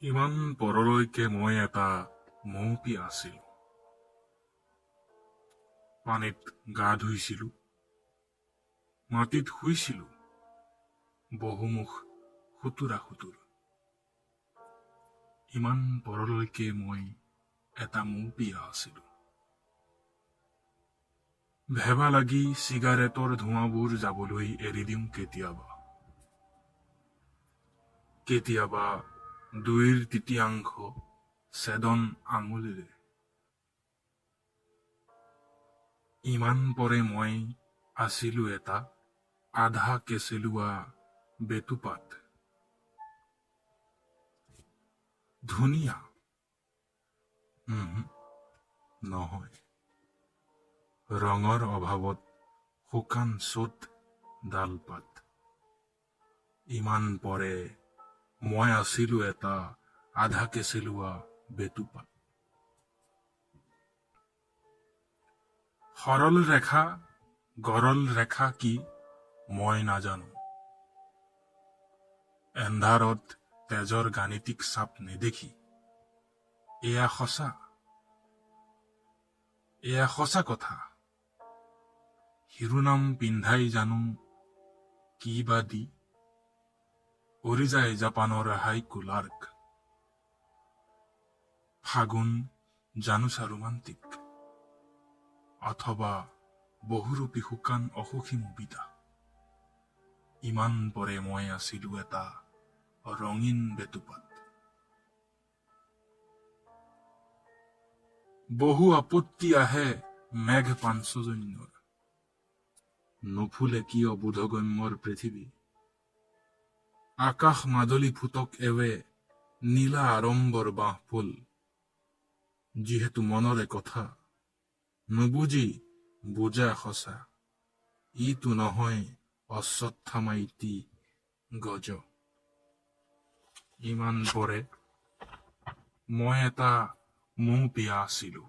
ইমান পৰলৈকে মই এটা মৌপিয়া আছিলো। পানীত গা ধুইছিলো, মাটিত শুইছিলো, বহুমুখ সুতুৰা সুতুৰ। ইমান পৰলৈকে মই এটা মৌপিয়া আছিলো। ভেবা লাগি চিগাৰেটৰ ধোঁৱাবোৰ যাবলৈ এৰি দিওঁ কেতিয়াবা। কেতিয়াবা 2/3 ছেদন আঙুলিৰে। ইমান পৰে মই আছিলো এটা আধা কেঁচেলুৱা বেটুপাত। ধুনীয়া নহয়, ৰঙৰ অভাৱত শুকান চোত ডালপাত। ইমান পৰে মই আছিলো এটা আধা কেঁচেলুৱা বেটুপাত। সৰল ৰেখা গৰল ৰেখা কি মই নাজানো। এন্ধাৰত তেজৰ গাণিতিক চাপ নেদেখি এয়া সঁচা কথা। শিৰোনাম পিন্ধাই জানো কি বা দি উৰি যায় জাপানৰ হাইকু লাৰ্ক। ফাগুন জানোচা ৰোমান্টিক, অথবা বহুৰূপী শুকান অসুখী মুবিতা। ইমান পৰে মই আছিলো এটা ৰঙীন বেটুপাত। বহু আপত্তি আহে মেঘ পাঞ্চজন্যৰ, নুফুলে কিয় বোধগম্যৰ পৃথিৱী। আকাশ মাদলি ফুটক এৱে নীলা আড়ম্বৰ বাঁহফুল। যিহেতু মনৰে কথা নুবুজি বুজা সঁচা। ইটো নহয় অশ্বত্থামাইতি গজ। ইমান পৰে মই এটা মৌপিয়া আছিলো।